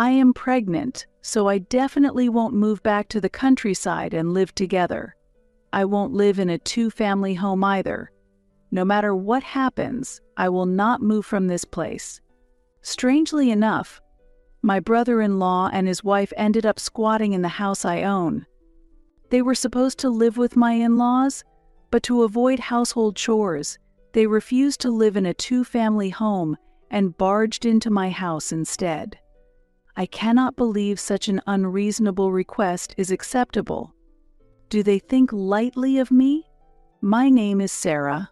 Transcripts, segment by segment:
I am pregnant, so I definitely won't move back to the countryside and live together. I won't live in a two-family home either. No matter what happens, I will not move from this place. Strangely enough, my brother-in-law and his wife ended up squatting in the house I own. They were supposed to live with my in-laws, but to avoid household chores, they refused to live in a two-family home and barged into my house instead. I cannot believe such an unreasonable request is acceptable. Do they think lightly of me? My name is Sarah.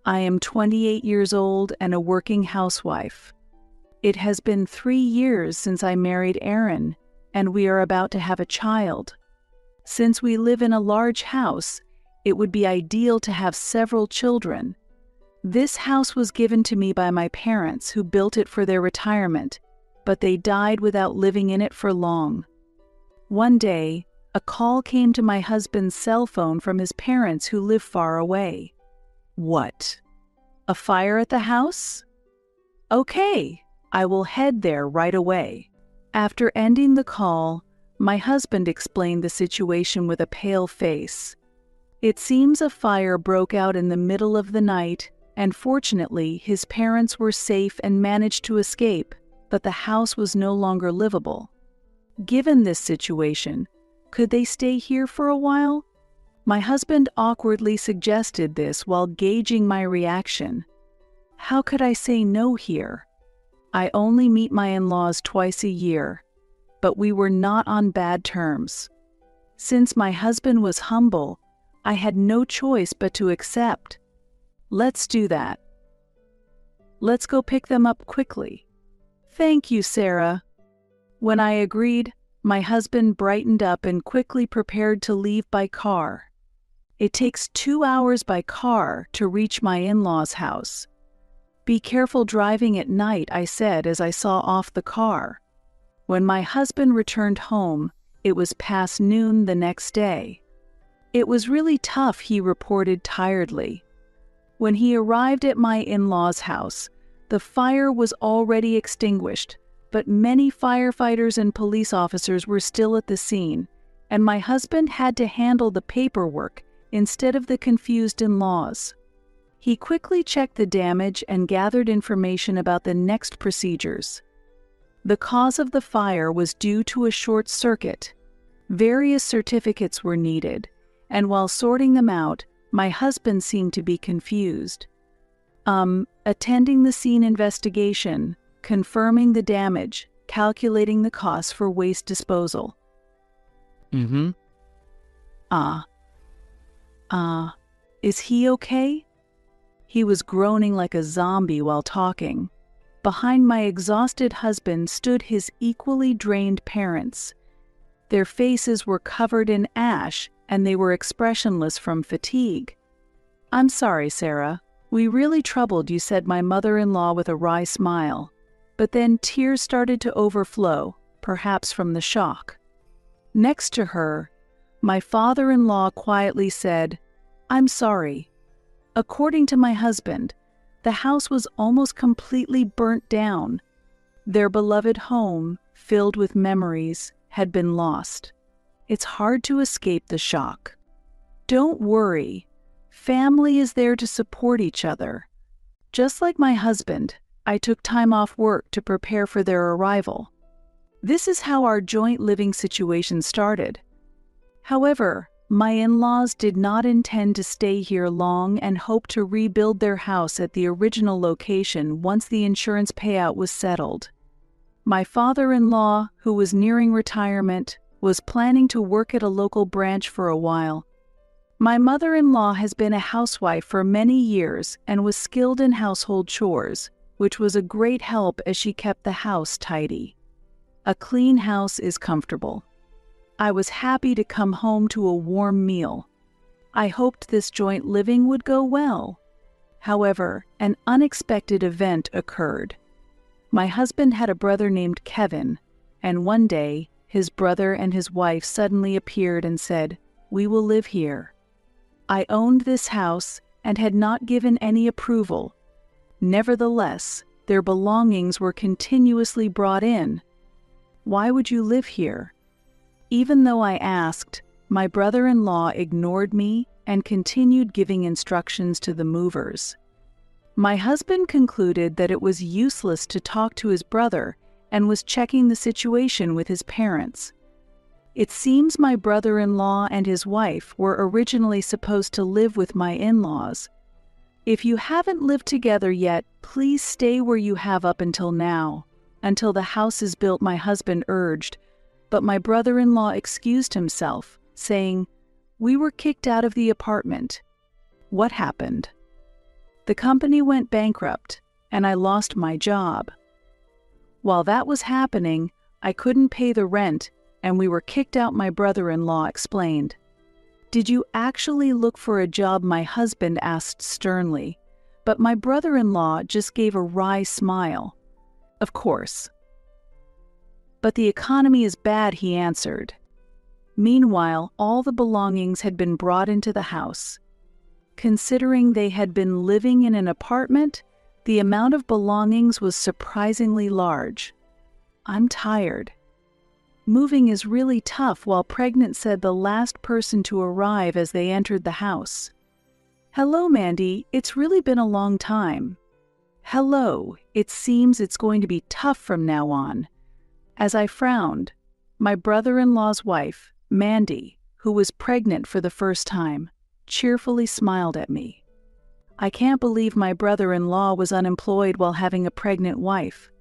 I am 28 years old and a working housewife. It has been 3 years since I married Aaron, and we are about to have a child. Since we live in a large house, it would be ideal to have several children. This house was given to me by my parents, who built it for their retirement, but they died without living in it for long. One day, a call came to my husband's cell phone from his parents who live far away. What? A fire at the house? Okay, I will head there right away. After ending the call, my husband explained the situation with a pale face. It seems a fire broke out in the middle of the night, and fortunately his parents were safe and managed to escape, but the house was no longer livable. Given this situation, could they stay here for a while? My husband awkwardly suggested this while gauging my reaction. How could I say no here? I only meet my in-laws twice a year, but we were not on bad terms. Since my husband was humble, I had no choice but to accept. Let's do that. Let's go pick them up quickly. Thank you, Sarah. When I agreed, my husband brightened up and quickly prepared to leave by car. It takes 2 hours by car to reach my in-laws' house. Be careful driving at night, I said as I saw off the car. When my husband returned home, it was past noon the next day. It was really tough, he reported tiredly. When he arrived at my in-laws' house, the fire was already extinguished, but many firefighters and police officers were still at the scene, and my husband had to handle the paperwork instead of the confused in-laws. He quickly checked the damage and gathered information about the next procedures. The cause of the fire was due to a short circuit. Various certificates were needed, and while sorting them out, my husband seemed to be confused. Attending the scene investigation, confirming the damage, calculating the costs for waste disposal. Is he okay? He was groaning like a zombie while talking. Behind my exhausted husband stood his equally drained parents. Their faces were covered in ash, and they were expressionless from fatigue. I'm sorry, Sarah. We really troubled you, said my mother-in-law with a wry smile. But then tears started to overflow, perhaps from the shock. Next to her, my father-in-law quietly said, I'm sorry. According to my husband, the house was almost completely burnt down. Their beloved home, filled with memories, had been lost. It's hard to escape the shock. Don't worry. Family is there to support each other. Just like my husband, I took time off work to prepare for their arrival. This is how our joint living situation started. However, my in-laws did not intend to stay here long and hoped to rebuild their house at the original location once the insurance payout was settled. My father-in-law, who was nearing retirement, was planning to work at a local branch for a while. My mother-in-law has been a housewife for many years and was skilled in household chores, which was a great help as she kept the house tidy. A clean house is comfortable. I was happy to come home to a warm meal. I hoped this joint living would go well. However, an unexpected event occurred. My husband had a brother named Kevin, and one day, his brother and his wife suddenly appeared and said, "We will live here." I owned this house and had not given any approval. Nevertheless, their belongings were continuously brought in. Why would you live here?" Even though I asked, my brother-in-law ignored me and continued giving instructions to the movers. My husband concluded that it was useless to talk to his brother and was checking the situation with his parents. It seems my brother-in-law and his wife were originally supposed to live with my in-laws. If you haven't lived together yet, please stay where you have up until now. Until the house is built, my husband urged, but my brother-in-law excused himself, saying, "We were kicked out of the apartment." What happened? The company went bankrupt, and I lost my job. While that was happening, I couldn't pay the rent, and we were kicked out, my brother-in-law explained. "Did you actually look for a job?" my husband asked sternly, but my brother-in-law just gave a wry smile. "Of course." "But the economy is bad," he answered. Meanwhile, all the belongings had been brought into the house. Considering they had been living in an apartment, the amount of belongings was surprisingly large. "I'm tired. Moving is really tough," while pregnant said the last person to arrive as they entered the house. "Hello, Mandy. It's really been a long time." "Hello. It seems it's going to be tough from now on." As I frowned, my brother-in-law's wife, Mandy, who was pregnant for the first time, cheerfully smiled at me. I can't believe my brother-in-law was unemployed while having a pregnant wife.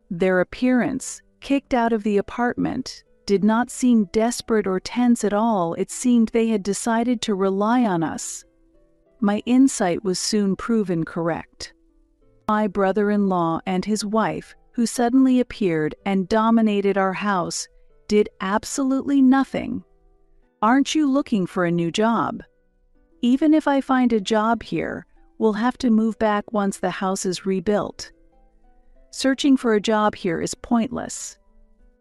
Their appearance, kicked out of the apartment, did not seem desperate or tense at all. It seemed they had decided to rely on us. My insight was soon proven correct. My brother-in-law and his wife, who suddenly appeared and dominated our house, did absolutely nothing. "Aren't you looking for a new job?" "Even if I find a job here, we'll have to move back once the house is rebuilt. Searching for a job here is pointless.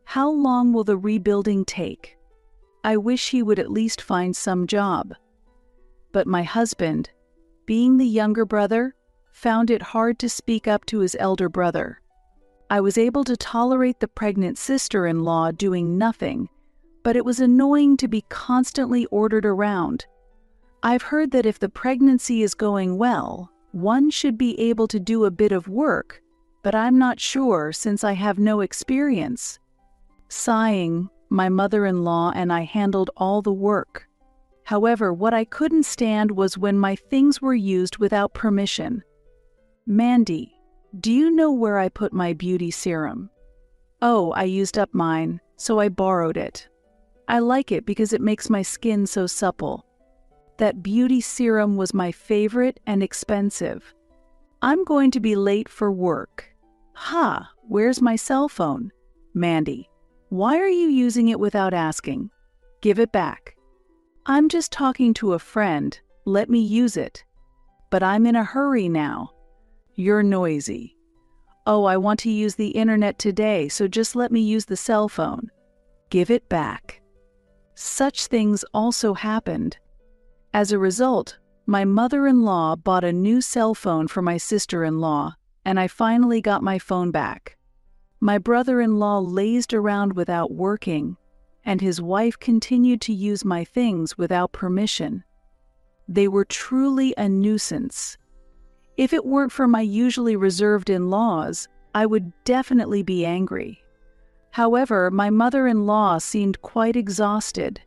How long will the rebuilding take?" I wish he would at least find some job. But my husband, being the younger brother, found it hard to speak up to his elder brother. I was able to tolerate the pregnant sister-in-law doing nothing, but it was annoying to be constantly ordered around. I've heard that if the pregnancy is going well, one should be able to do a bit of work, but I'm not sure since I have no experience. Sighing, my mother-in-law and I handled all the work. However, what I couldn't stand was when my things were used without permission. "Mandy, do you know where I put my beauty serum?" "Oh, I used up mine, so I borrowed it. I like it because it makes my skin so supple. That beauty serum was my favorite and expensive. I'm going to be late for work. Ha, where's my cell phone?" "Mandy, why are you using it without asking? Give it back." "I'm just talking to a friend. Let me use it." "But I'm in a hurry now." "You're noisy." "Oh, I want to use the internet today, so just let me use the cell phone." "Give it back." Such things also happened. As a result, my mother-in-law bought a new cell phone for my sister-in-law, and I finally got my phone back. My brother-in-law lazed around without working, and his wife continued to use my things without permission. They were truly a nuisance. If it weren't for my usually reserved in-laws, I would definitely be angry. However, my mother-in-law seemed quite exhausted.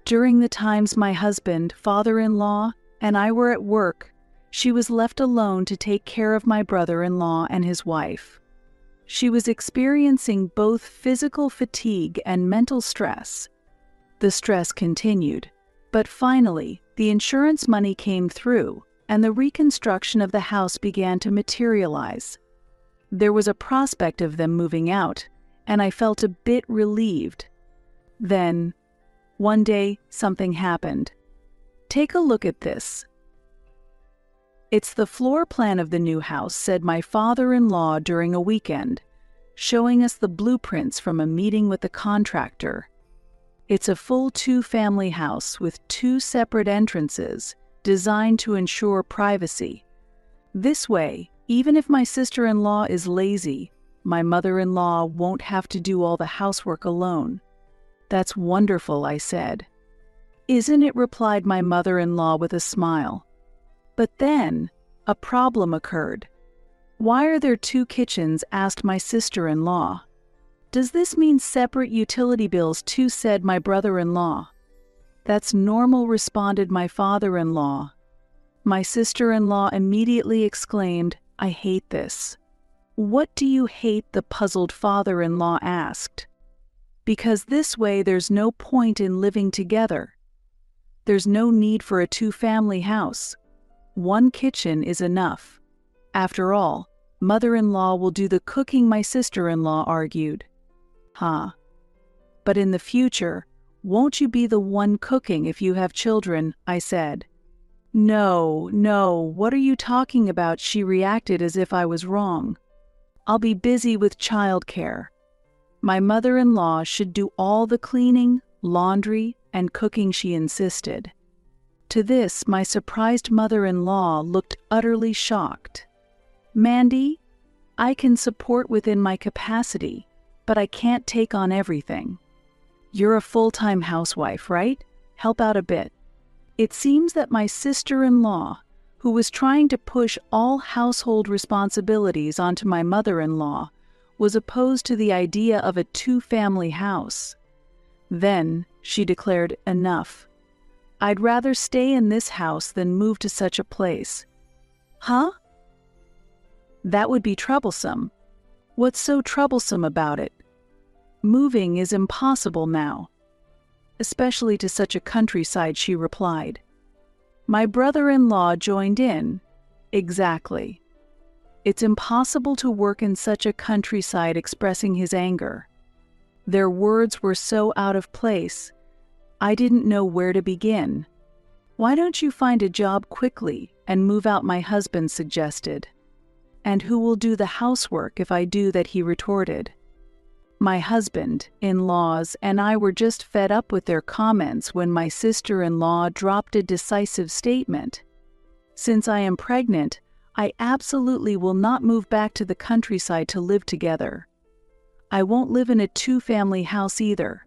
During the times my husband, father-in-law, and I were at work, she was left alone to take care of my brother-in-law and his wife. She was experiencing both physical fatigue and mental stress. The stress continued, but finally, the insurance money came through, and the reconstruction of the house began to materialize. There was a prospect of them moving out, and I felt a bit relieved. Then, one day, something happened. Take a look at this. "It's the floor plan of the new house," said my father-in-law during a weekend, showing us the blueprints from a meeting with the contractor. It's a full 2-family house with 2 separate entrances, designed to ensure privacy. This way, even if my sister-in-law is lazy, my mother-in-law won't have to do all the housework alone." "That's wonderful," I said. "Isn't it?" replied my mother-in-law with a smile. But then, a problem occurred. "Why are there two kitchens?" asked my sister-in-law. "Does this mean separate utility bills too?" said my brother-in-law. "That's normal," responded my father-in-law. My sister-in-law immediately exclaimed, "I hate this." "What do you hate?" the puzzled father-in-law asked. "Because this way there's no point in living together. There's no need for a two-family house. One kitchen is enough. After all, mother-in-law will do the cooking," my sister-in-law argued. "Huh. But in the future, won't you be the one cooking if you have children?" I said. "No, no, what are you talking about?" she reacted as if I was wrong. "I'll be busy with childcare. My mother-in-law should do all the cleaning, laundry, and cooking," she insisted. To this, my surprised mother-in-law looked utterly shocked. "Mandy, I can support within my capacity, but I can't take on everything. You're a full-time housewife, right? Help out a bit." It seems that my sister-in-law, who was trying to push all household responsibilities onto my mother-in-law, was opposed to the idea of a two-family house. Then she declared, "Enough. I'd rather stay in this house than move to such a place." "Huh? That would be troublesome." "What's so troublesome about it? Moving is impossible now, especially to such a countryside," she replied. My brother-in-law joined in. "Exactly. It's impossible to work in such a countryside," expressing his anger. Their words were so out of place, I didn't know where to begin. "Why don't you find a job quickly and move out?" my husband suggested. "And who will do the housework if I do that?" he retorted. My husband, in-laws, and I were just fed up with their comments when my sister-in-law dropped a decisive statement. "Since I am pregnant, I absolutely will not move back to the countryside to live together. I won't live in a two-family house either.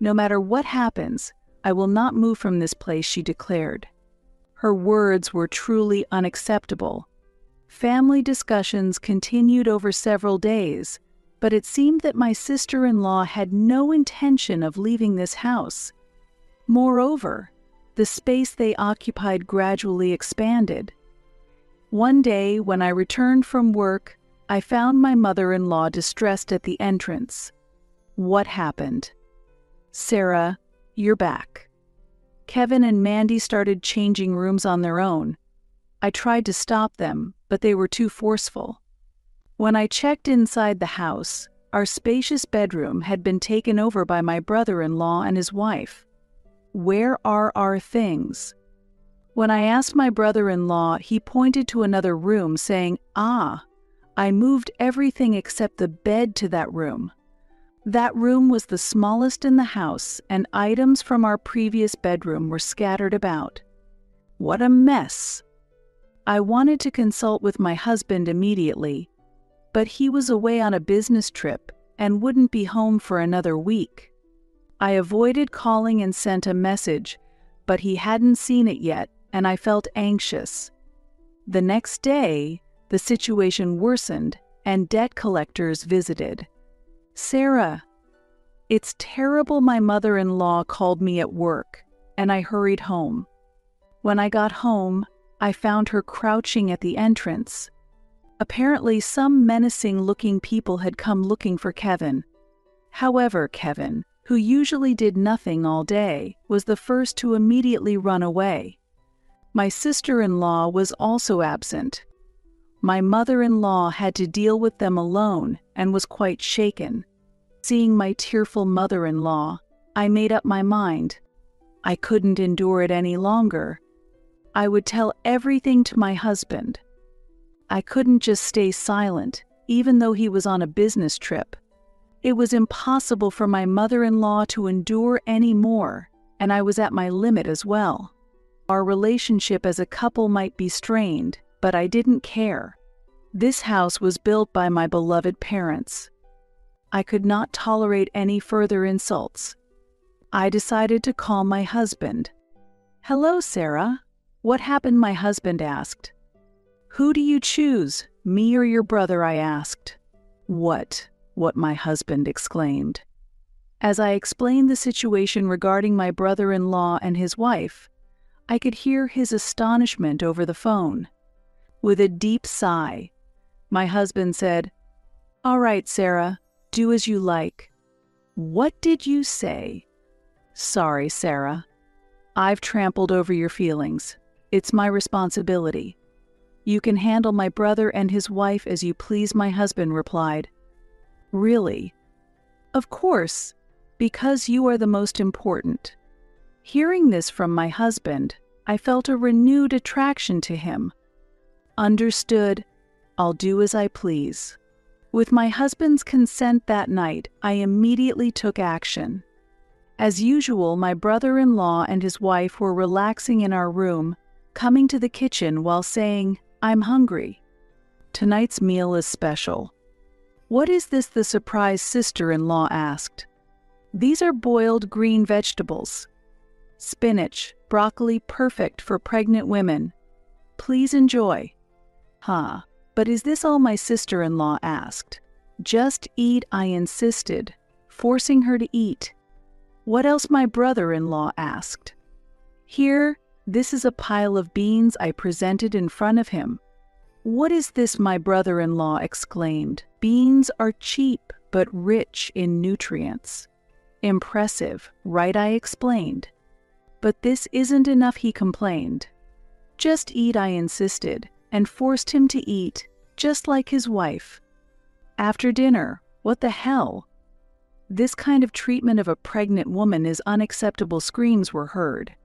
No matter what happens, I will not move from this place," she declared. Her words were truly unacceptable. Family discussions continued over several days, but it seemed that my sister-in-law had no intention of leaving this house. Moreover, the space they occupied gradually expanded. One day, when I returned from work, I found my mother-in-law distressed at the entrance. "What happened?" "Sarah, you're back. Kevin and Mandy started changing rooms on their own. I tried to stop them, but they were too forceful. When I checked inside the house, our spacious bedroom had been taken over by my brother-in-law and his wife. Where are our things?" When I asked my brother-in-law, he pointed to another room, saying, "Ah, I moved everything except the bed to that room. That room was the smallest in the house, and items from our previous bedroom were scattered about. What a mess!" I wanted to consult with my husband immediately, but he was away on a business trip and wouldn't be home for another week. I avoided calling and sent a message, but he hadn't seen it yet, and I felt anxious. The next day, the situation worsened, and debt collectors visited. "Sarah, it's terrible," my mother-in-law called me at work, and I hurried home. When I got home, I found her crouching at the entrance. Apparently, some menacing-looking people had come looking for Kevin. However, Kevin, who usually did nothing all day, was the first to immediately run away. My sister-in-law was also absent. My mother-in-law had to deal with them alone and was quite shaken. Seeing my tearful mother-in-law, I made up my mind. I couldn't endure it any longer. I would tell everything to my husband. I couldn't just stay silent, even though he was on a business trip. It was impossible for my mother-in-law to endure any more, and I was at my limit as well. Our relationship as a couple might be strained, but I didn't care. This house was built by my beloved parents. I could not tolerate any further insults. I decided to call my husband. "Hello, Sarah. What happened?" my husband asked. "Who do you choose, me or your brother?" I asked. What my husband exclaimed. As I explained the situation regarding my brother-in-law and his wife, I could hear his astonishment over the phone. With a deep sigh, my husband said, "All right, Sarah, do as you like." "What did you say?" "Sorry, Sarah. I've trampled over your feelings. It's my responsibility. You can handle my brother and his wife as you please," my husband replied. "Really?" "Of course, because you are the most important." Hearing this from my husband, I felt a renewed attraction to him. Understood. I'll do as I please. With my husband's consent that night, I immediately took action. As usual, my brother-in-law and his wife were relaxing in our room, coming to the kitchen while saying, "I'm hungry. Tonight's meal is special." "What is this?" the surprised sister-in-law asked. "These are boiled green vegetables. Spinach, broccoli, perfect for pregnant women. Please enjoy." "Huh, but is this all?" my sister-in-law asked. "Just eat," I insisted, forcing her to eat. "What else?" my brother-in-law asked. "Here, this is a pile of beans," I presented in front of him. "What is this?" my brother-in-law exclaimed. "Beans are cheap, but rich in nutrients." "Impressive, right?" I explained. "But this isn't enough," he complained. "Just eat," I insisted, and forced him to eat, just like his wife. After dinner, what the hell? This kind of treatment of a pregnant woman is unacceptable, screams were heard.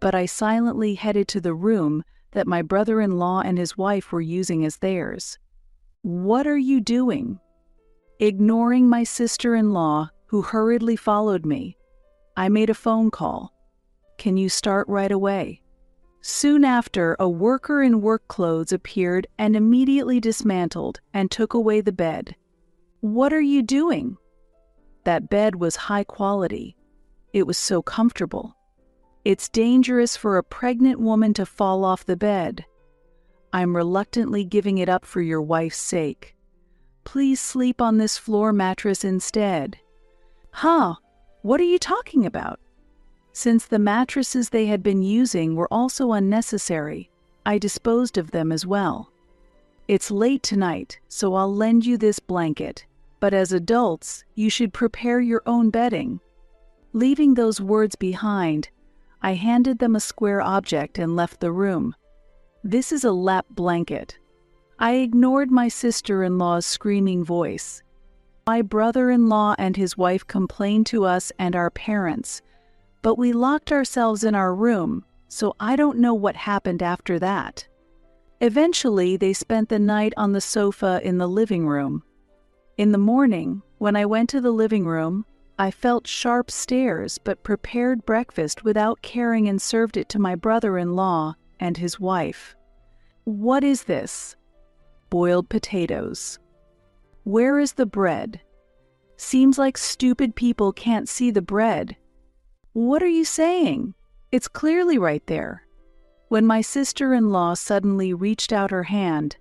But I silently headed to the room that my brother-in-law and his wife were using as theirs. "What are you doing?" Ignoring my sister-in-law, who hurriedly followed me, I made a phone call. "Can you start right away?" Soon after, a worker in work clothes appeared and immediately dismantled and took away the bed. "What are you doing?" That bed was high quality. It was so comfortable. "It's dangerous for a pregnant woman to fall off the bed." "I'm reluctantly giving it up for your wife's sake. Please sleep on this floor mattress instead." "Huh, what are you talking about?" Since the mattresses they had been using were also unnecessary, I disposed of them as well. "It's late tonight, so I'll lend you this blanket. But as adults, you should prepare your own bedding." Leaving those words behind, I handed them a square object and left the room. "This is a lap blanket." I ignored my sister-in-law's screaming voice. My brother-in-law and his wife complained to us and our parents, but we locked ourselves in our room, so I don't know what happened after that. Eventually, they spent the night on the sofa in the living room. In the morning, when I went to the living room, I felt sharp stares but prepared breakfast without caring and served it to my brother-in-law and his wife. "What is this?" "Boiled potatoes." "Where is the bread?" "Seems like stupid people can't see the bread." "What are you saying? It's clearly right there." When my sister-in-law suddenly reached out her hand,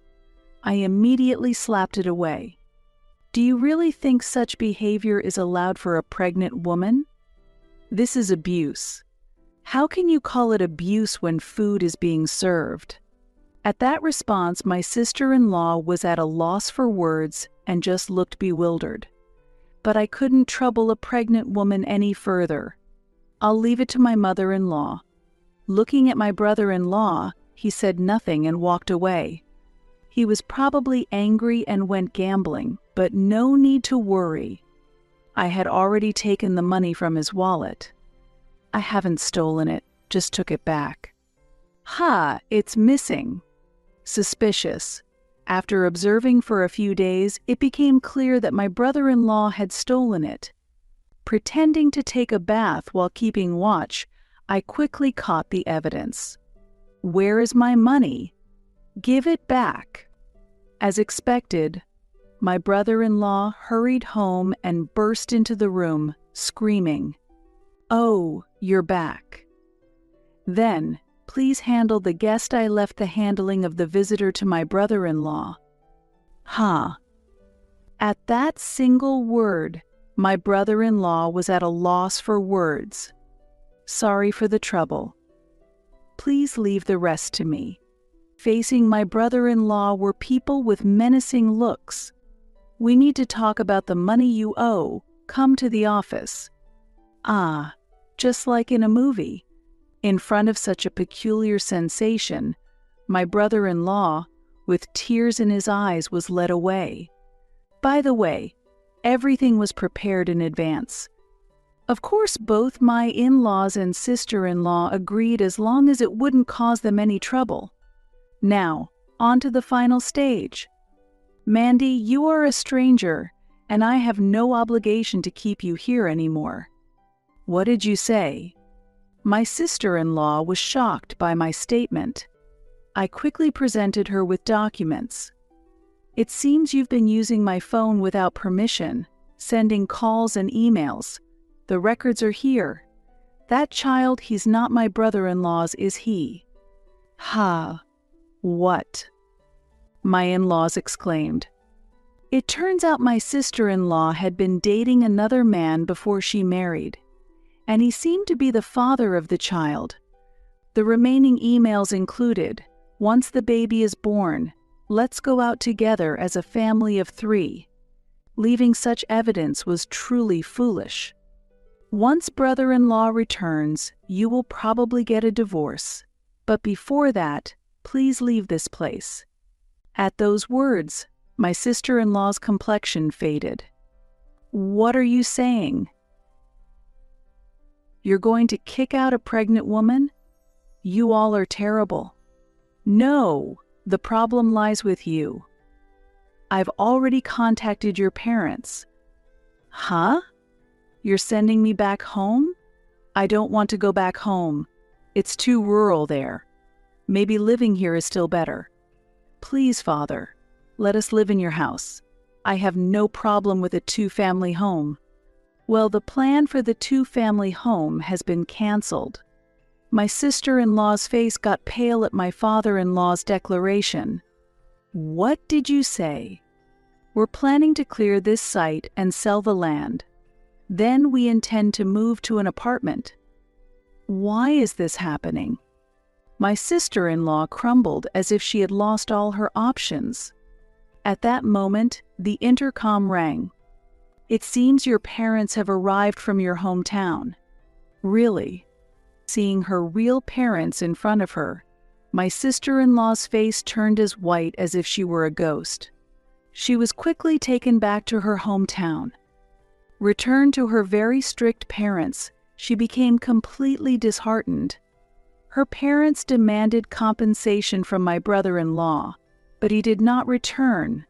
I immediately slapped it away. "Do you really think such behavior is allowed for a pregnant woman? This is abuse. How can you call it abuse when food is being served?" At that response, my sister-in-law was at a loss for words and just looked bewildered. But I couldn't trouble a pregnant woman any further. I'll leave it to my mother-in-law. Looking at my brother-in-law, he said nothing and walked away. He was probably angry and went gambling, but no need to worry. I had already taken the money from his wallet. I haven't stolen it, just took it back. "Ha, it's missing." Suspicious. After observing for a few days, it became clear that my brother-in-law had stolen it. Pretending to take a bath while keeping watch, I quickly caught the evidence. "Where is my money? Give it back." As expected, my brother-in-law hurried home and burst into the room, screaming, "Oh, you're back. Then, please handle the guest. I left the handling of the visitor to my brother-in-law." Ha! At that single word, my brother-in-law was at a loss for words. "Sorry for the trouble. Please leave the rest to me." Facing my brother-in-law were people with menacing looks. "We need to talk about the money you owe. Come to the office." Ah, just like in a movie. In front of such a peculiar sensation, my brother-in-law, with tears in his eyes, was led away. By the way, everything was prepared in advance. Of course, both my in-laws and sister-in-law agreed as long as it wouldn't cause them any trouble. Now, on to the final stage. "Mandy, you are a stranger, and I have no obligation to keep you here anymore." "What did you say?" My sister-in-law was shocked by my statement. I quickly presented her with documents. "It seems you've been using my phone without permission, sending calls and emails. The records are here. That child, he's not my brother-in-law's, is he?" "Ha! What?" my in-laws exclaimed. It turns out my sister-in-law had been dating another man before she married, and he seemed to be the father of the child. The remaining emails included, "Once the baby is born, let's go out together as a family of 3. Leaving such evidence was truly foolish. "Once brother-in-law returns, you will probably get a divorce. But before that, please leave this place." At those words, my sister-in-law's complexion faded. "What are you saying? You're going to kick out a pregnant woman? You all are terrible." "No, the problem lies with you. I've already contacted your parents." "Huh? You're sending me back home?" "I don't want to go back home. It's too rural there. Maybe living here is still better. Please, Father, let us live in your house. I have no problem with a 2-family home." Well, the plan for the 2-family home has been canceled. My sister-in-law's face got pale at my father-in-law's declaration. "What did you say?" "We're planning to clear this site and sell the land. Then we intend to move to an apartment." "Why is this happening?" My sister-in-law crumbled as if she had lost all her options. At that moment, the intercom rang. "It seems your parents have arrived from your hometown." "Really?" Seeing her real parents in front of her, my sister-in-law's face turned as white as if she were a ghost. She was quickly taken back to her hometown. Returned to her very strict parents, she became completely disheartened. Her parents demanded compensation from my brother-in-law, but he did not return.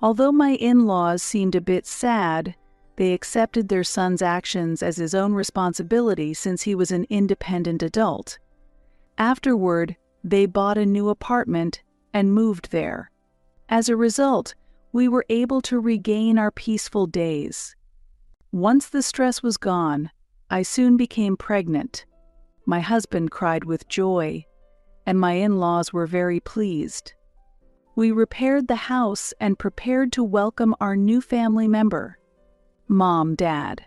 Although my in-laws seemed a bit sad, they accepted their son's actions as his own responsibility since he was an independent adult. Afterward, they bought a new apartment and moved there. As a result, we were able to regain our peaceful days. Once the stress was gone, I soon became pregnant. My husband cried with joy, and my in-laws were very pleased. We repaired the house and prepared to welcome our new family member. "Mom, Dad,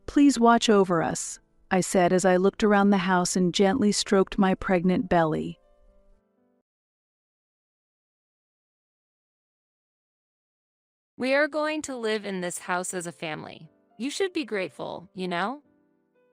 please watch over us," I said as I looked around the house and gently stroked my pregnant belly. "We are going to live in this house as a family. You should be grateful, you know?"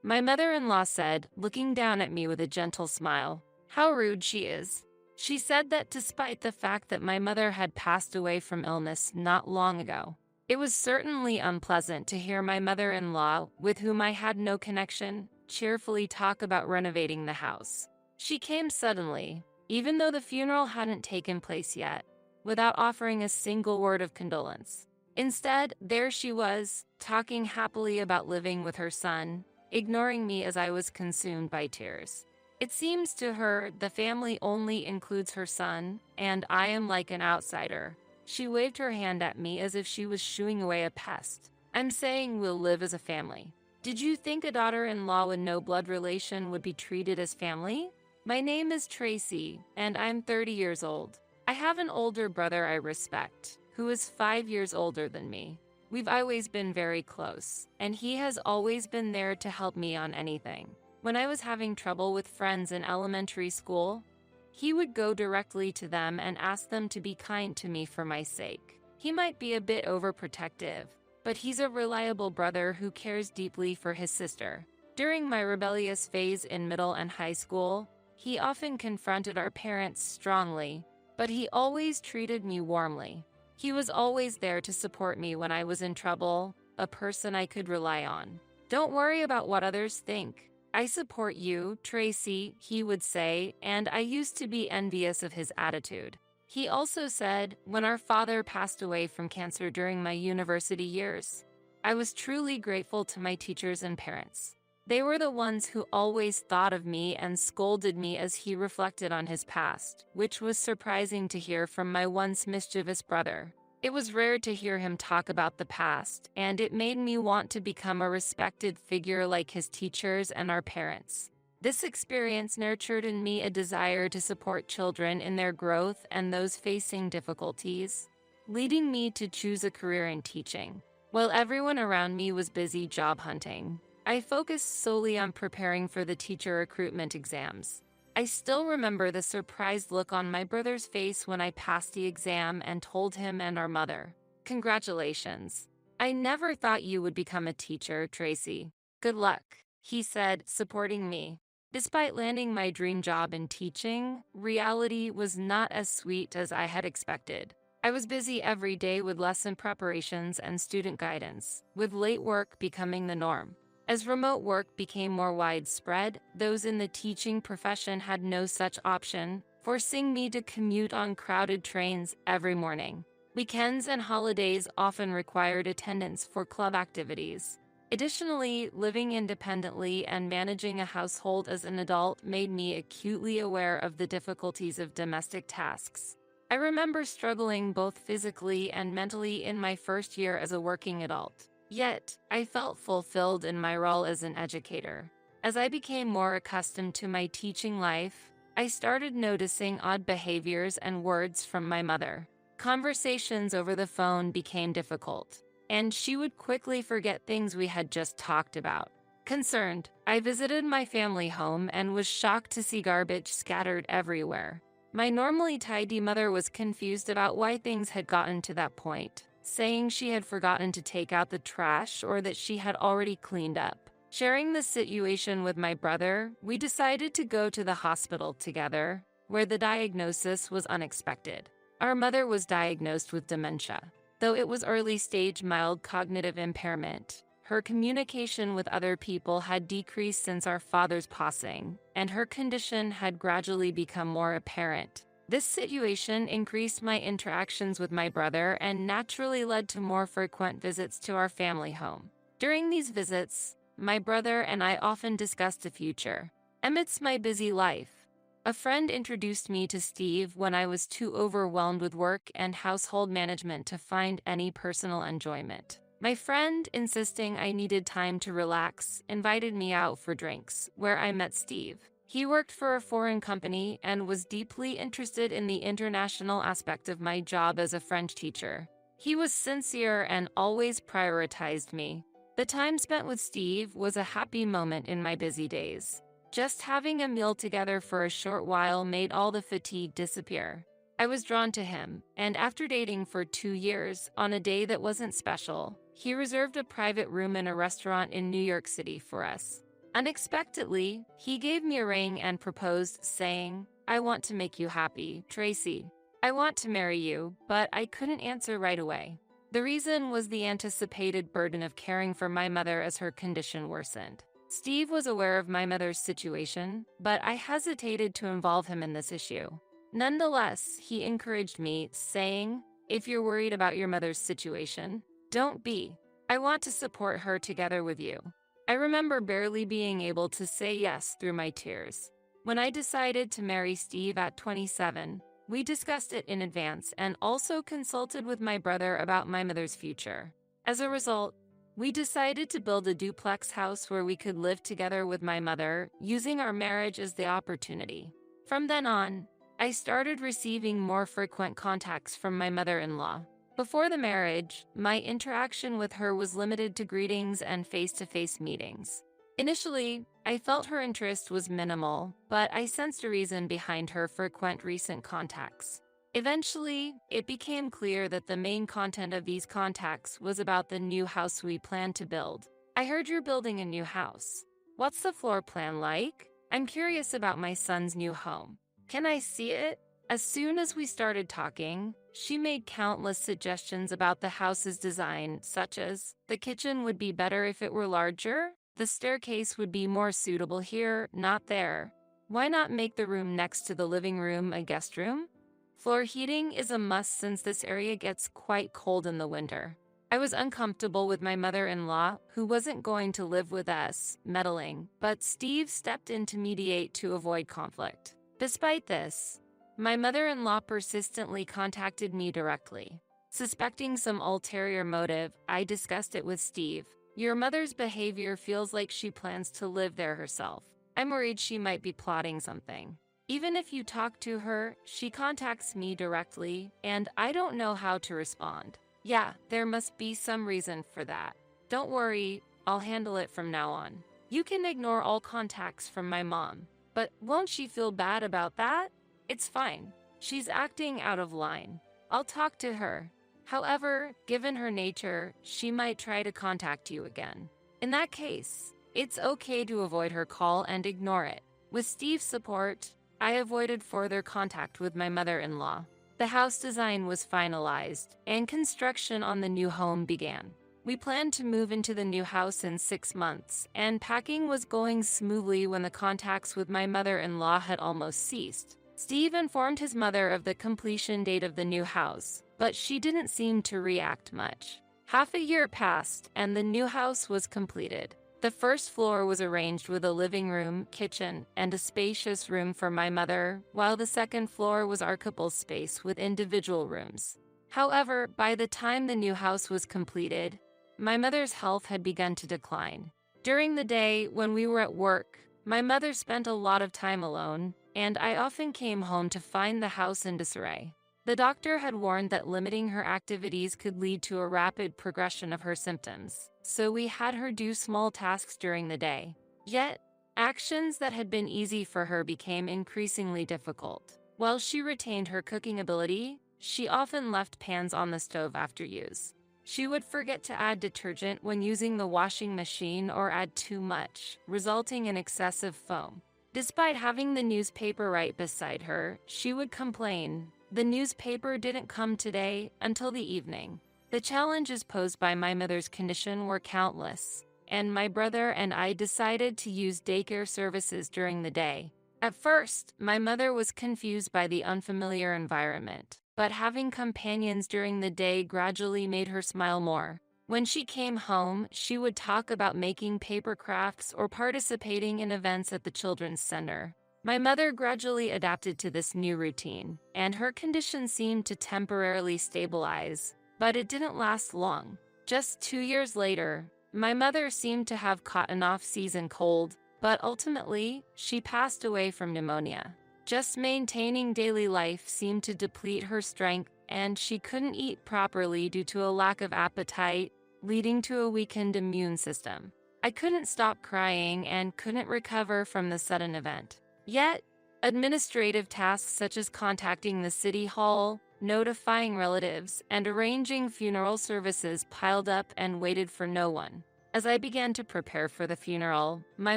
my mother-in-law said, looking down at me with a gentle smile. How rude she is. She said that despite the fact that my mother had passed away from illness not long ago, it was certainly unpleasant to hear my mother-in-law, with whom I had no connection, cheerfully talk about renovating the house. She came suddenly, even though the funeral hadn't taken place yet, without offering a single word of condolence. Instead, there she was, talking happily about living with her son, ignoring me as I was consumed by tears. It seems to her the family only includes her son, and I am like an outsider. She waved her hand at me as if she was shooing away a pest. I'm saying we'll live as a family. Did you think a daughter-in-law with no blood relation would be treated as family? My name is Tracy, and I'm 30 years old. I have an older brother I respect, who is 5 years older than me. We've always been very close, and he has always been there to help me on anything. When I was having trouble with friends in elementary school, he would go directly to them and ask them to be kind to me for my sake. He might be a bit overprotective, but he's a reliable brother who cares deeply for his sister. During my rebellious phase in middle and high school, he often confronted our parents strongly, but he always treated me warmly. He was always there to support me when I was in trouble, a person I could rely on. Don't worry about what others think. I support you, Tracy, he would say, and I used to be envious of his attitude. He also said, when our father passed away from cancer during my university years, I was truly grateful to my teachers and parents. They were the ones who always thought of me and scolded me as he reflected on his past, which was surprising to hear from my once mischievous brother. It was rare to hear him talk about the past, and it made me want to become a respected figure like his teachers and our parents. This experience nurtured in me a desire to support children in their growth and those facing difficulties, leading me to choose a career in teaching. While everyone around me was busy job hunting, I focused solely on preparing for the teacher recruitment exams. I still remember the surprised look on my brother's face when I passed the exam and told him and our mother, "Congratulations. I never thought you would become a teacher, Tracy. Good luck," he said, supporting me. Despite landing my dream job in teaching, reality was not as sweet as I had expected. I was busy every day with lesson preparations and student guidance, with late work becoming the norm. As remote work became more widespread, those in the teaching profession had no such option, forcing me to commute on crowded trains every morning. Weekends and holidays often required attendance for club activities. Additionally, living independently and managing a household as an adult made me acutely aware of the difficulties of domestic tasks. I remember struggling both physically and mentally in my first year as a working adult. Yet, I felt fulfilled in my role as an educator. As I became more accustomed to my teaching life, I started noticing odd behaviors and words from my mother. Conversations over the phone became difficult, and she would quickly forget things we had just talked about. Concerned, I visited my family home and was shocked to see garbage scattered everywhere. My normally tidy mother was confused about why things had gotten to that point, saying she had forgotten to take out the trash or that she had already cleaned up. Sharing the situation with my brother, we decided to go to the hospital together, where the diagnosis was unexpected. Our mother was diagnosed with dementia. Though it was early-stage mild cognitive impairment, her communication with other people had decreased since our father's passing, and her condition had gradually become more apparent. This situation increased my interactions with my brother and naturally led to more frequent visits to our family home. During these visits, my brother and I often discussed the future. Amidst my busy life, a friend introduced me to Steve when I was too overwhelmed with work and household management to find any personal enjoyment. My friend, insisting I needed time to relax, invited me out for drinks, where I met Steve. He worked for a foreign company and was deeply interested in the international aspect of my job as a French teacher. He was sincere and always prioritized me. The time spent with Steve was a happy moment in my busy days. Just having a meal together for a short while made all the fatigue disappear. I was drawn to him, and after dating for 2 years, on a day that wasn't special, he reserved a private room in a restaurant in New York City for us. Unexpectedly, he gave me a ring and proposed, saying, "I want to make you happy, Tracy. I want to marry you," but I couldn't answer right away. The reason was the anticipated burden of caring for my mother as her condition worsened. Steve was aware of my mother's situation, but I hesitated to involve him in this issue. Nonetheless, he encouraged me, saying, "If you're worried about your mother's situation, don't be. I want to support her together with you." I remember barely being able to say yes through my tears. When I decided to marry Steve at 27, we discussed it in advance and also consulted with my brother about my mother's future. As a result, we decided to build a duplex house where we could live together with my mother, using our marriage as the opportunity. From then on, I started receiving more frequent contacts from my mother-in-law. Before the marriage, my interaction with her was limited to greetings and face-to-face meetings. Initially, I felt her interest was minimal, but I sensed a reason behind her frequent recent contacts. Eventually, it became clear that the main content of these contacts was about the new house we plan to build. I heard you're building a new house. What's the floor plan like? I'm curious about my son's new home. Can I see it? As soon as we started talking, she made countless suggestions about the house's design, such as, the kitchen would be better if it were larger, the staircase would be more suitable here, not there. Why not make the room next to the living room a guest room? Floor heating is a must since this area gets quite cold in the winter. I was uncomfortable with my mother-in-law, who wasn't going to live with us, meddling, but Steve stepped in to mediate to avoid conflict. Despite this, my mother-in-law persistently contacted me directly. Suspecting some ulterior motive, I discussed it with Steve. Your mother's behavior feels like she plans to live there herself. I'm worried she might be plotting something. Even if you talk to her, she contacts me directly, and I don't know how to respond. Yeah, there must be some reason for that. Don't worry, I'll handle it from now on. You can ignore all contacts from my mom, but won't she feel bad about that? It's fine. She's acting out of line. I'll talk to her. However, given her nature, she might try to contact you again. In that case, it's okay to avoid her call and ignore it. With Steve's support, I avoided further contact with my mother-in-law. The house design was finalized, and construction on the new home began. We planned to move into the new house in 6 months, and packing was going smoothly when the contacts with my mother-in-law had almost ceased. Steve informed his mother of the completion date of the new house, but she didn't seem to react much. Half a year passed, and the new house was completed. The first floor was arranged with a living room, kitchen, and a spacious room for my mother, while the second floor was our couple's space with individual rooms. However, by the time the new house was completed, my mother's health had begun to decline. During the day, when we were at work, my mother spent a lot of time alone, and I often came home to find the house in disarray. The doctor had warned that limiting her activities could lead to a rapid progression of her symptoms, so we had her do small tasks during the day. Yet, actions that had been easy for her became increasingly difficult. While she retained her cooking ability, she often left pans on the stove after use. She would forget to add detergent when using the washing machine or add too much, resulting in excessive foam. Despite having the newspaper right beside her, she would complain, "The newspaper didn't come today until the evening." The challenges posed by my mother's condition were countless, and my brother and I decided to use daycare services during the day. At first, my mother was confused by the unfamiliar environment, but having companions during the day gradually made her smile more. When she came home, she would talk about making paper crafts or participating in events at the children's center. My mother gradually adapted to this new routine, and her condition seemed to temporarily stabilize, but it didn't last long. Just 2 years later, my mother seemed to have caught an off-season cold, but ultimately, she passed away from pneumonia. Just maintaining daily life seemed to deplete her strength, and she couldn't eat properly due to a lack of appetite, leading to a weakened immune system. I couldn't stop crying and couldn't recover from the sudden event. Yet, administrative tasks such as contacting the city hall, notifying relatives, and arranging funeral services piled up and waited for no one. As I began to prepare for the funeral, my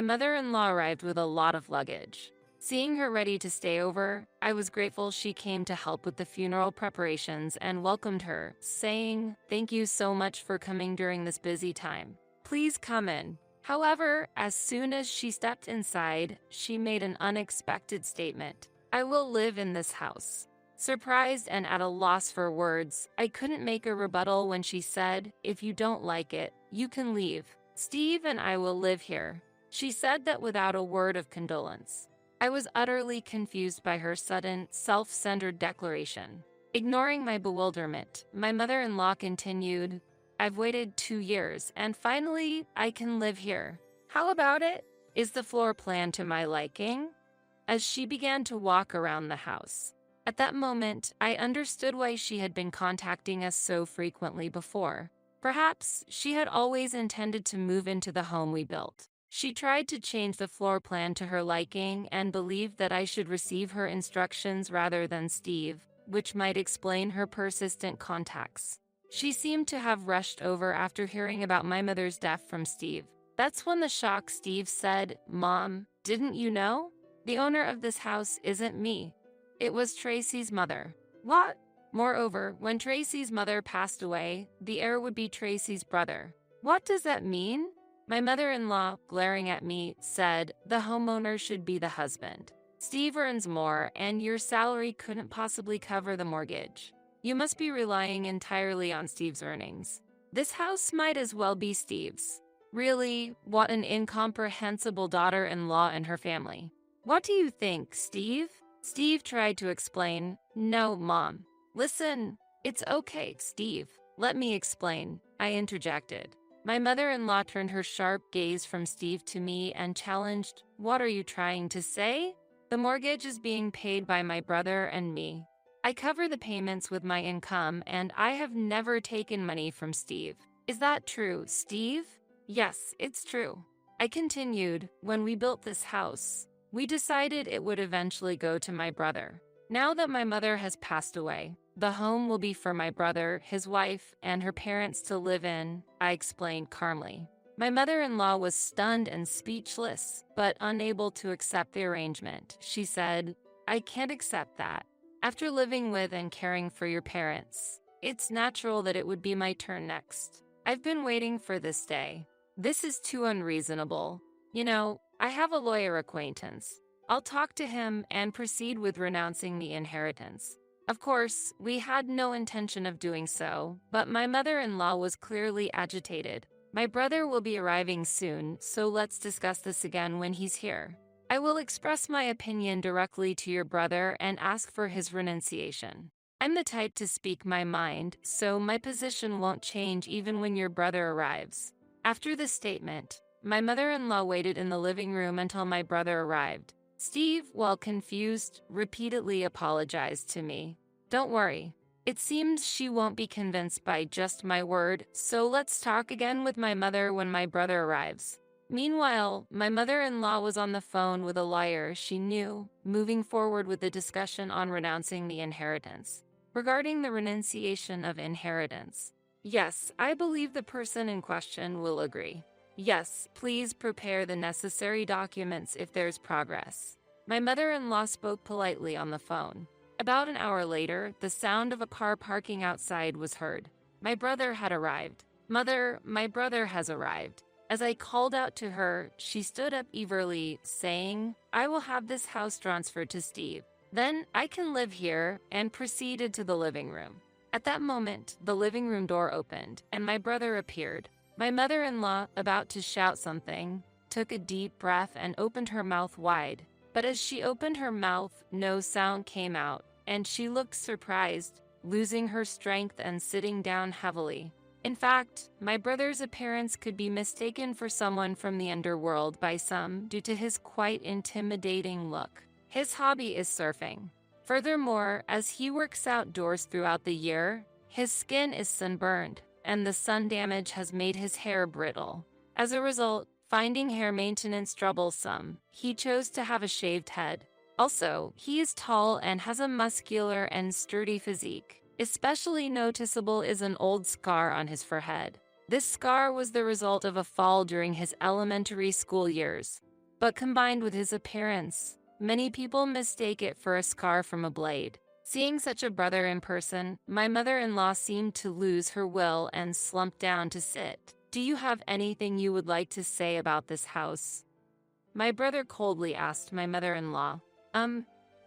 mother-in-law arrived with a lot of luggage. Seeing her ready to stay over, I was grateful she came to help with the funeral preparations and welcomed her, saying, "Thank you so much for coming during this busy time. Please come in." However, as soon as she stepped inside, she made an unexpected statement. "I will live in this house." Surprised and at a loss for words, I couldn't make a rebuttal when she said, "If you don't like it, you can leave. Steve and I will live here." She said that without a word of condolence. I was utterly confused by her sudden, self-centered declaration. Ignoring my bewilderment, my mother-in-law continued, I've waited 2 years, and finally, I can live here. How about it? Is the floor plan to my liking? As she began to walk around the house. At that moment, I understood why she had been contacting us so frequently before. Perhaps she had always intended to move into the home we built. She tried to change the floor plan to her liking and believed that I should receive her instructions rather than Steve, which might explain her persistent contacts. She seemed to have rushed over after hearing about my mother's death from Steve. That's when the shocked Steve said, Mom, didn't you know? The owner of this house isn't me. It was Tracy's mother. What? Moreover, when Tracy's mother passed away, the heir would be Tracy's brother. What does that mean? My mother-in-law, glaring at me, said, the homeowner should be the husband. Steve earns more, and your salary couldn't possibly cover the mortgage. You must be relying entirely on Steve's earnings. This house might as well be Steve's. Really, what an incomprehensible daughter-in-law and her family. What do you think, Steve? Steve tried to explain. No, Mom. Listen, it's okay, Steve. Let me explain, I interjected. My mother-in-law turned her sharp gaze from Steve to me and challenged, What are you trying to say? The mortgage is being paid by my brother and me. I cover the payments with my income, and I have never taken money from Steve. Is that true, Steve? Yes, it's true. I continued, when we built this house, we decided it would eventually go to my brother. Now that my mother has passed away, the home will be for my brother, his wife, and her parents to live in, I explained calmly. My mother-in-law was stunned and speechless, but unable to accept the arrangement. She said, I can't accept that. After living with and caring for your parents, it's natural that it would be my turn next. I've been waiting for this day. This is too unreasonable. You know, I have a lawyer acquaintance. I'll talk to him and proceed with renouncing the inheritance. Of course, we had no intention of doing so, but my mother-in-law was clearly agitated. My brother will be arriving soon, so let's discuss this again when he's here. I will express my opinion directly to your brother and ask for his renunciation. I'm the type to speak my mind, so my position won't change even when your brother arrives. After this statement, my mother-in-law waited in the living room until my brother arrived. Steve, while confused, repeatedly apologized to me. Don't worry. It seems she won't be convinced by just my word, so let's talk again with my mother when my brother arrives. Meanwhile, my mother-in-law was on the phone with a lawyer she knew, moving forward with the discussion on renouncing the inheritance. Regarding the renunciation of inheritance, yes, I believe the person in question will agree. Yes, please prepare the necessary documents if there's progress. My mother-in-law spoke politely on the phone. About an hour later, the sound of a car parking outside was heard. My brother had arrived. Mother, my brother has arrived. As I called out to her, she stood up eagerly, saying, I will have this house transferred to Steve. Then I can live here, and proceeded to the living room. At that moment, the living room door opened, and my brother appeared. My mother-in-law, about to shout something, took a deep breath and opened her mouth wide. But as she opened her mouth, no sound came out, and she looked surprised, losing her strength and sitting down heavily. In fact, my brother's appearance could be mistaken for someone from the underworld by some due to his quite intimidating look. His hobby is surfing. Furthermore, as he works outdoors throughout the year, his skin is sunburned, and the sun damage has made his hair brittle. As a result, finding hair maintenance troublesome, he chose to have a shaved head. Also, he is tall and has a muscular and sturdy physique. Especially noticeable is an old scar on his forehead. This scar was the result of a fall during his elementary school years. But combined with his appearance, many people mistake it for a scar from a blade. Seeing such a brother in person, my mother-in-law seemed to lose her will and slumped down to sit. Do you have anything you would like to say about this house? My brother coldly asked my mother-in-law.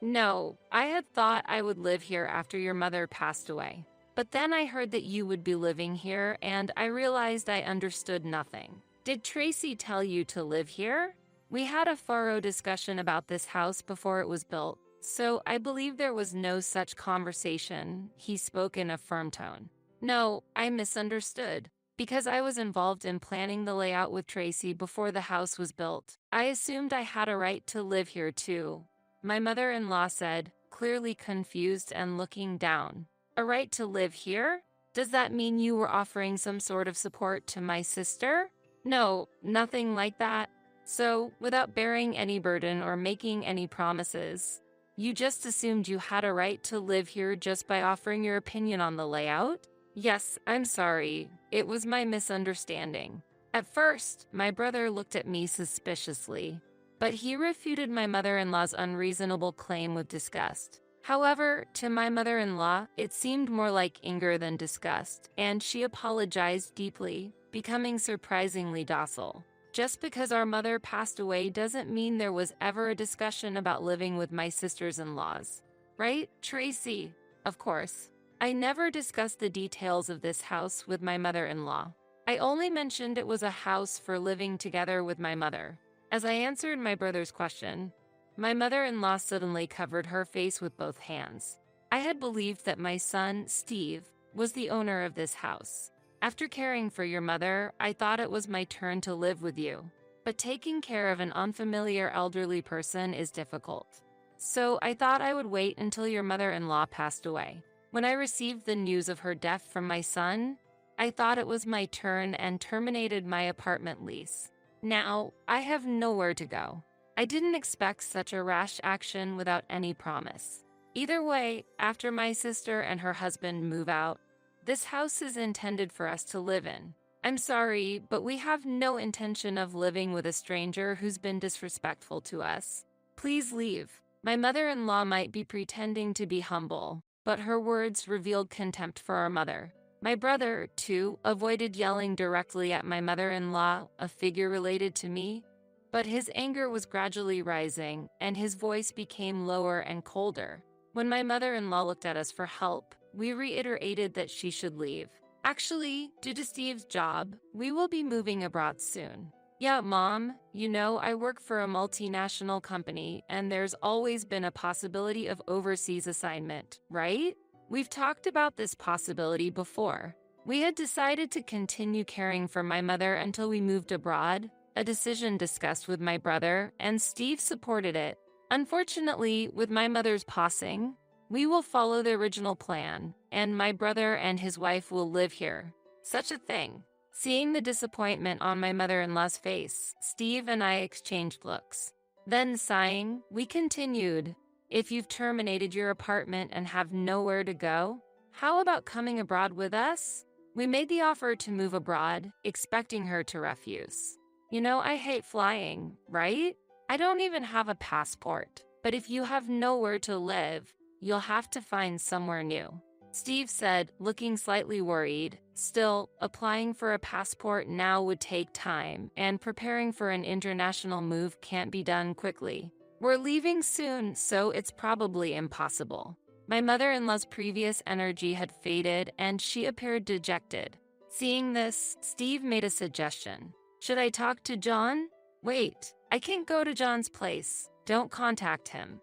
No, I had thought I would live here after your mother passed away. But then I heard that you would be living here, and I realized I understood nothing. Did Tracy tell you to live here? We had a thorough discussion about this house before it was built, so I believe there was no such conversation. He spoke in a firm tone. No, I misunderstood. Because I was involved in planning the layout with Tracy before the house was built, I assumed I had a right to live here too. My mother-in-law said, clearly confused and looking down. A right to live here? Does that mean you were offering some sort of support to my sister? No, nothing like that. So, without bearing any burden or making any promises, you just assumed you had a right to live here just by offering your opinion on the layout? Yes, I'm sorry. It was my misunderstanding. At first, my brother looked at me suspiciously, but he refuted my mother-in-law's unreasonable claim with disgust. However, to my mother-in-law, it seemed more like anger than disgust, and she apologized deeply, becoming surprisingly docile. Just because our mother passed away doesn't mean there was ever a discussion about living with my sisters-in-laws. Right, Tracy? Of course. I never discussed the details of this house with my mother-in-law. I only mentioned it was a house for living together with my mother. As I answered my brother's question, my mother-in-law suddenly covered her face with both hands. I had believed that my son, Steve, was the owner of this house. After caring for your mother, I thought it was my turn to live with you. But taking care of an unfamiliar elderly person is difficult. So I thought I would wait until your mother-in-law passed away. When I received the news of her death from my son, I thought it was my turn and terminated my apartment lease. Now, I have nowhere to go. I didn't expect such a rash action without any promise. Either way, after my sister and her husband move out, this house is intended for us to live in. I'm sorry, but we have no intention of living with a stranger who's been disrespectful to us. Please leave. My mother-in-law might be pretending to be humble, but her words revealed contempt for our mother. My brother, too, avoided yelling directly at my mother-in-law, a figure related to me, but his anger was gradually rising, and his voice became lower and colder. When my mother-in-law looked at us for help, we reiterated that she should leave. Actually, due to Steve's job, we will be moving abroad soon. Yeah, Mom, you know I work for a multinational company, and there's always been a possibility of overseas assignment, right? We've talked about this possibility before. We had decided to continue caring for my mother until we moved abroad, a decision discussed with my brother, and Steve supported it. Unfortunately, with my mother's passing, we will follow the original plan, and my brother and his wife will live here. Such a thing. Seeing the disappointment on my mother-in-law's face, Steve and I exchanged looks. Then, sighing, we continued. If you've terminated your apartment and have nowhere to go, how about coming abroad with us? We made the offer to move abroad, expecting her to refuse. You know, I hate flying, right? I don't even have a passport. But if you have nowhere to live, you'll have to find somewhere new. Steve said, looking slightly worried. Still, applying for a passport now would take time, and preparing for an international move can't be done quickly. We're leaving soon, so it's probably impossible. My mother-in-law's previous energy had faded, and she appeared dejected. Seeing this, Steve made a suggestion. Should I talk to John? Wait, I can't go to John's place. Don't contact him.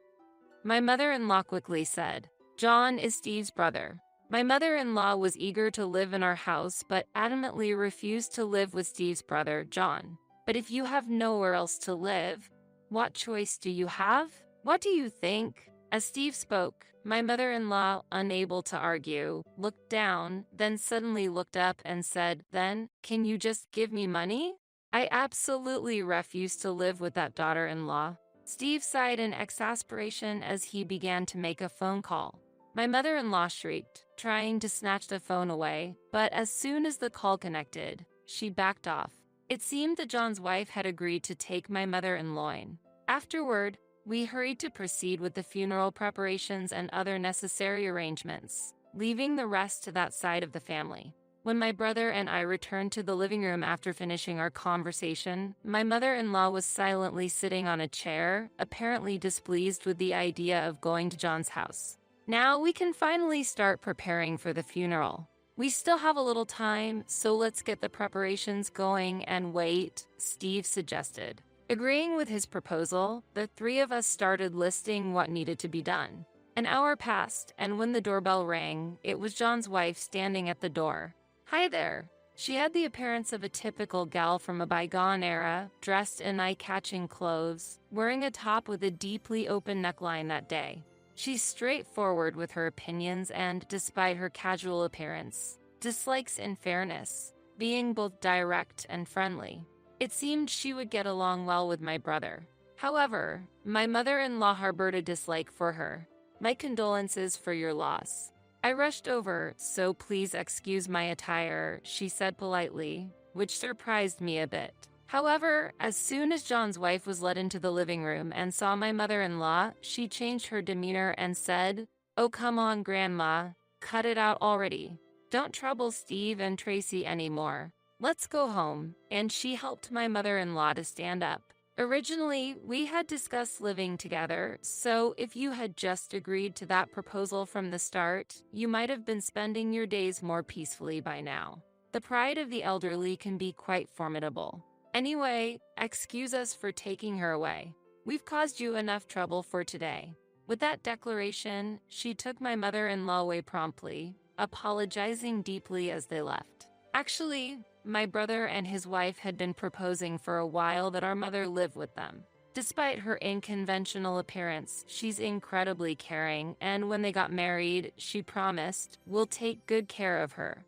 My mother-in-law quickly said, John is Steve's brother. My mother-in-law was eager to live in our house, but adamantly refused to live with Steve's brother, John. But if you have nowhere else to live, what choice do you have? What do you think? As Steve spoke, my mother-in-law, unable to argue, looked down, then suddenly looked up and said, Then, can you just give me money? I absolutely refuse to live with that daughter-in-law. Steve sighed in exasperation as he began to make a phone call. My mother-in-law shrieked, trying to snatch the phone away, but as soon as the call connected, she backed off. It seemed that John's wife had agreed to take my mother-in-law in. Afterward, we hurried to proceed with the funeral preparations and other necessary arrangements, leaving the rest to that side of the family. When my brother and I returned to the living room after finishing our conversation, my mother-in-law was silently sitting on a chair, apparently displeased with the idea of going to John's house. Now we can finally start preparing for the funeral. We still have a little time, so let's get the preparations going and wait, Steve suggested. Agreeing with his proposal, the three of us started listing what needed to be done. An hour passed, and when the doorbell rang, it was John's wife standing at the door. "Hi there." She had the appearance of a typical gal from a bygone era, dressed in eye-catching clothes, wearing a top with a deeply open neckline that day. She's straightforward with her opinions and, despite her casual appearance, dislikes in fairness, being both direct and friendly. It seemed she would get along well with my brother. However, my mother-in-law harbored a dislike for her. "My condolences for your loss." I rushed over, "So please excuse my attire," she said politely, which surprised me a bit. However, as soon as John's wife was led into the living room and saw my mother-in-law, she changed her demeanor and said, "Oh, come on, Grandma, cut it out already. Don't trouble Steve and Tracy anymore. Let's go home," and she helped my mother-in-law to stand up. Originally, we had discussed living together, so if you had just agreed to that proposal from the start, you might have been spending your days more peacefully by now. The pride of the elderly can be quite formidable. Anyway, excuse us for taking her away. We've caused you enough trouble for today. With that declaration, she took my mother-in-law away promptly, apologizing deeply as they left. Actually, my brother and his wife had been proposing for a while that our mother live with them. Despite her unconventional appearance, she's incredibly caring, and when they got married, she promised, "We'll take good care of her."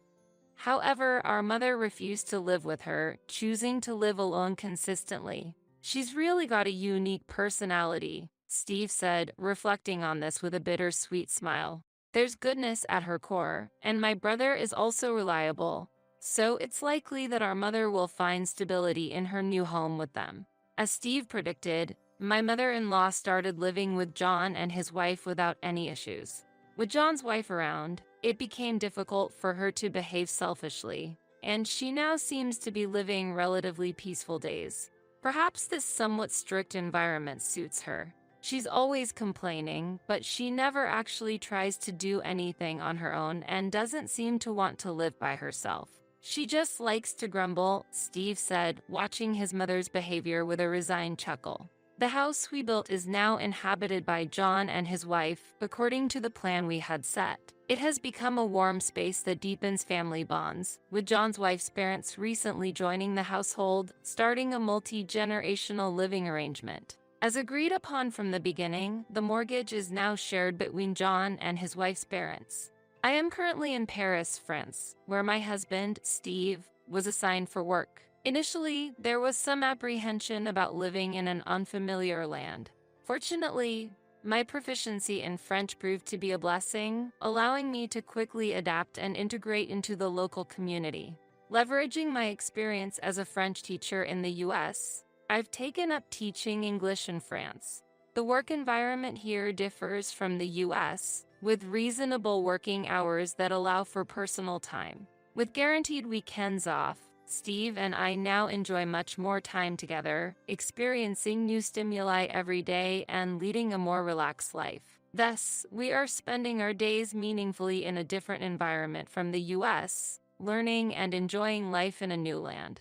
However, our mother refused to live with her, choosing to live alone consistently. "She's really got a unique personality," Steve said, reflecting on this with a bittersweet smile. "There's goodness at her core, and my brother is also reliable. So it's likely that our mother will find stability in her new home with them." As Steve predicted, my mother-in-law started living with John and his wife without any issues. With John's wife around, it became difficult for her to behave selfishly, and she now seems to be living relatively peaceful days. Perhaps this somewhat strict environment suits her. She's always complaining, but she never actually tries to do anything on her own and doesn't seem to want to live by herself. "She just likes to grumble," Steve said, watching his mother's behavior with a resigned chuckle. "The house we built is now inhabited by John and his wife, according to the plan we had set. It has become a warm space that deepens family bonds, with John's wife's parents recently joining the household, starting a multi-generational living arrangement. As agreed upon from the beginning, the mortgage is now shared between John and his wife's parents. I am currently in Paris, France, where my husband, Steve, was assigned for work. Initially, there was some apprehension about living in an unfamiliar land. Fortunately, my proficiency in French proved to be a blessing, allowing me to quickly adapt and integrate into the local community. Leveraging my experience as a French teacher in the US, I've taken up teaching English in France. The work environment here differs from the US, with reasonable working hours that allow for personal time. With guaranteed weekends off, Steve and I now enjoy much more time together, experiencing new stimuli every day and leading a more relaxed life. Thus, we are spending our days meaningfully in a different environment from the US, learning and enjoying life in a new land.